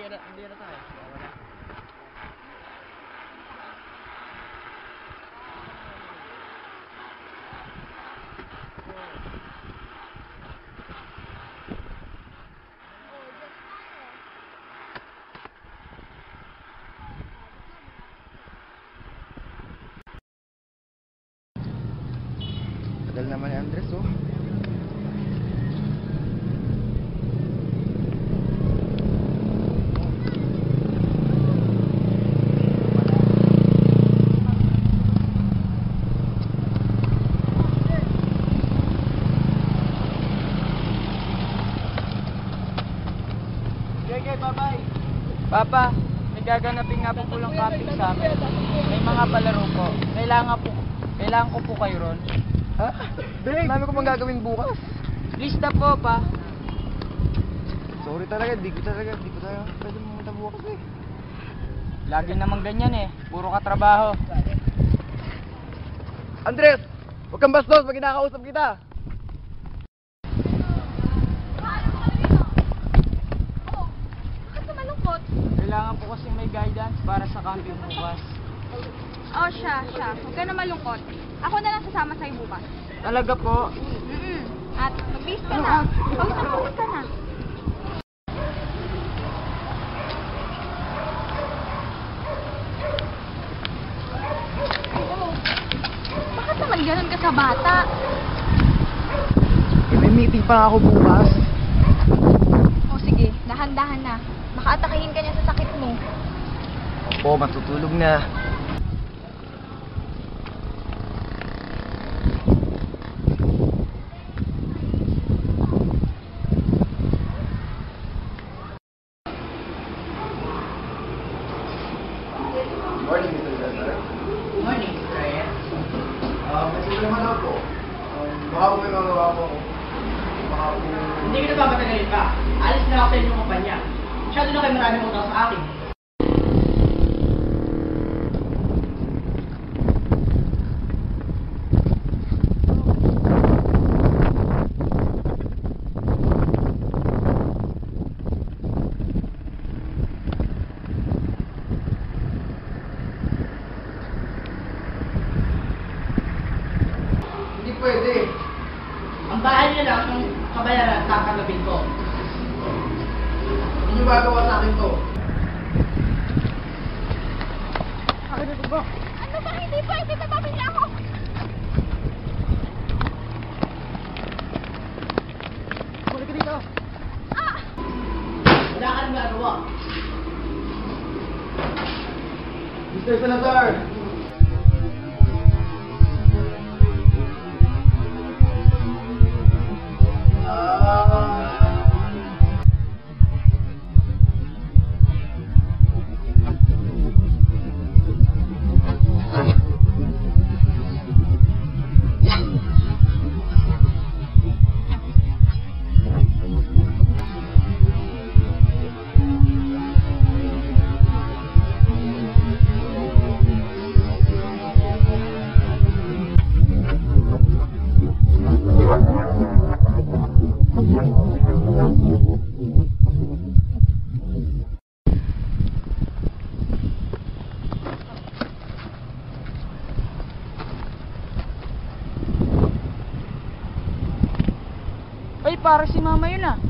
Hindi na tayo. Wala. Tagal naman ni Andres, oh. Bye-bye. Papa, may gaganapin nga po pulang camping sa amin. May mga palaro po. Kailangan ko po kayo ron. Ha? Dek, dami ko bang gagawin bukas? Lista po, pa. Sorry talaga, di ko talaga pwede pumunta bukas eh. Lagi namang ganyan eh. Puro ka trabaho. Andres, huwag kang bastos pag kinakausap kita. Kailangan po kasi may guidance para sa camping bukas. Oh, siya. Huwag ka na malungkot. Ako na lang sasama sa'yo bukas. Talaga po? At mag-bis ka na. Pawis ka na. Oh, bakit naman ganun ka sa bata? Eh, may meeting pa ako bukas. Oh, sige. Dahan-dahan na. Baka atakihin ka niya sa sakit mo. Opo, matutulog na. Morning, Mr. Lazar. Morning, Ryan. Kasi naman ako. Baka po may magawa po ako. Baka po... Hindi ka na papatagalin pa. Alis na ako sa inyong kumpanya. Masyado na kayo maraming utang sa akin. Hindi pwede. Ang bahay niya lang yung kabayaran at kakagabin ko. Hindi nyo magawa sa akin to. Ano ba? Hindi pwede na pamilya ako. Balik ka dito. Wala ka nang gagawa. Mr. Senator! Ay, para si mama yun ah.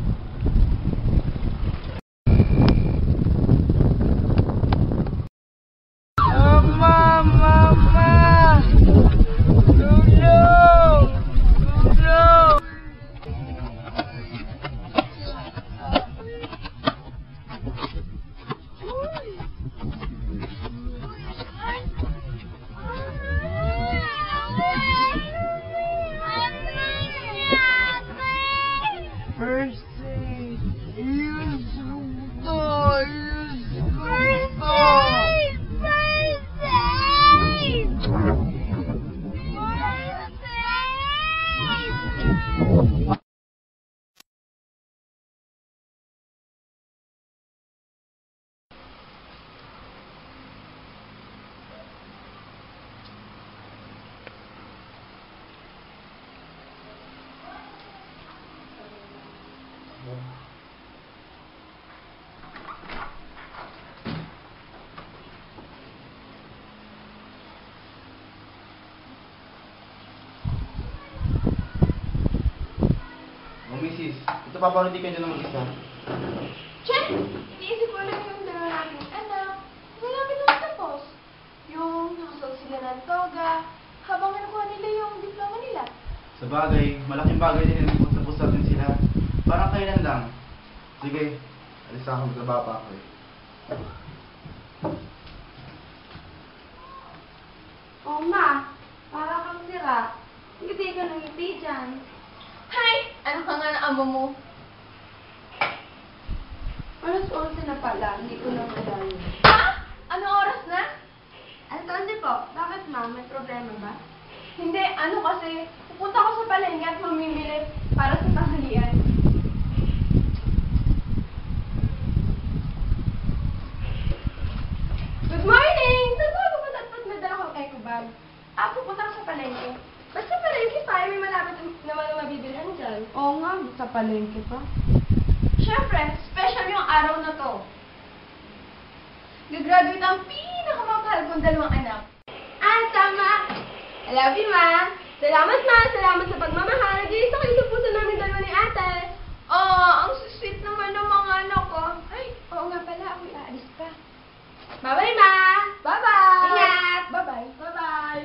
Sa papa, hindi kayo na mag-isa. Che, iniisip ko lang yung dalawa namin anak. Malapit na tapos. Yung nakasal sila ng toga, habang nakuha nila yung diploma nila. Sa bagay, malaking bagay din yung tapos natin sila. Parang kailan lang. Sige, alis ako sa baba ko eh. Oh, ma, para kang sira. Ngiti ka ng ngiti dyan. Hay! Ano ka nga na amo mo? Alas 11 na pala, hindi ko na madali. Ha? Ano oras na? Alas 11 po. Bakit ma? May problema ba? Hindi, ano kasi, pupunta ko sa palengke at mamimili para sa tanghalian. Good morning! Saan ko pupunta at madala ko kay Kubag? Pupunta ko sa palengke. Basta palengke tayo, may malapit naman na mabibilhan dyan. Oo nga, sa palengke pa. Siyempre, special yung araw na to. Gagraduate ang pinakamamahal kong dalawang anak. Tama! I love you, ma! Salamat, ma! Salamat sa pagmamahal! Nag-iisa kayo sa puso namin dalawa ni ate. Oh, ang sweet naman ng mga anak ko. Ay, oo nga pala, ako'y aalis pa. Bye-bye, ma! Bye-bye! Ingat! Bye-bye! Bye-bye!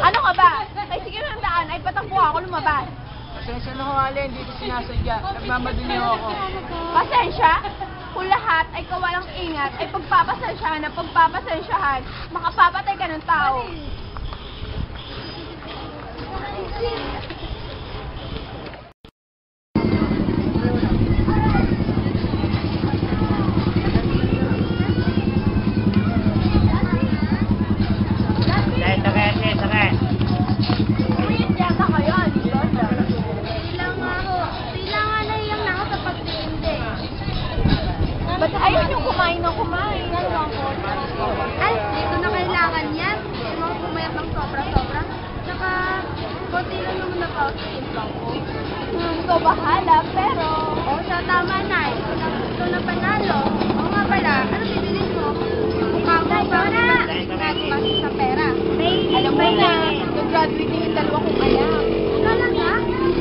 Ano ka ba? Ay, sige ng daan. Ay, patakbo ako lumabas. Pasensya na ho, Ale, hindi ko sinasadya. Nagmamadali ho ako. Pasensya? Kung lahat ay kawalang ingat, ay pagpapasensyahan na pagpapasensyahan, makapapatay ka ng tao. Yata kayo, Anilosa. Kailangan na lang ako sa pagtindi. Ba't ayaw niyong kumain ng kumain? Ay, dito na kailangan yan. Hindi mo pumayat ng sobra-sobra. Tsaka, konti lang naman na pa sa timpang ko. Ikaw bahala, pero... Oo, siya tama na eh. Ikaw na panalo. Oo nga pala, ano bibilin mo? Mukha ba na? Nagpasok sa pera. Alam mo na, nag-graduate na yung dalawa kong anak. Talaga?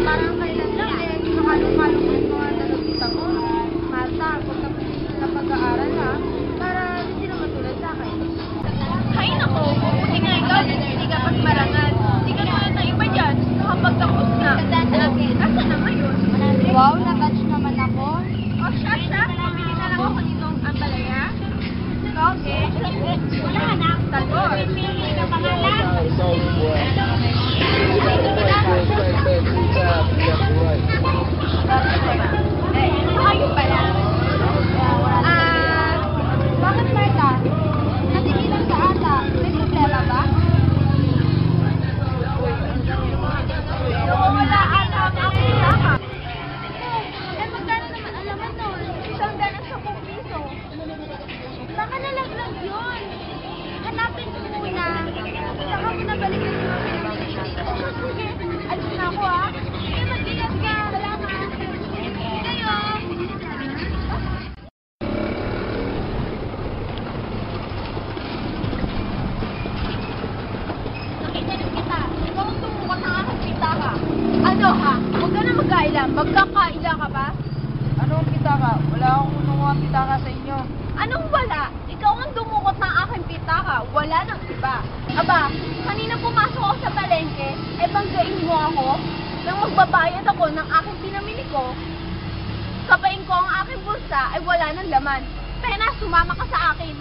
Parang kailan lang eh. Nakalong-kalong yung mga nalagita ko. Marta, kung tapos na pag-aaral ha, para hindi na matulad sa akin. Hay nako, buti nga ikaw, hindi ka pas marangal. Hindi ka tulad ng iba dyan, nakapagtapos na. Nasa na ngayon? Wow, na-touch naman ako. O siya, pabili na lang ako dito ang palaya. Okay. Wala na. Talbot. Pili ka pangalan. Ayun pala. Bakit Marta? Natigilan ka ata. May problema ba? Wala alam ako ka. Magkano naman alaman nun? 110 piso. Baka nalaglag yun. Hanapin mo muna. Saka mo nabalikan yung mga pinamili. O, sige. Alis na ako, ha? Sige, mag-ingat ka. Salamat. Kayo. Nakikinig kita. Ikaw ang tumukat ng aking pitaka. Ano, ha? Huwag ka na magkaila. Magkakaila ka ba? Anong pitaka? Wala akong kinuha pitaka sa inyo. Anong wala? Ikaw ang dumukot ng aking pitaka. Wala nang iba. Aba, kanina pumasok ako sa palengke, eh banggain mo ako nang magbabayad ako ng aking pinamili ko. Kapain ko ang aking bulsa, ay wala nang laman. Pena, sumama ka sa akin.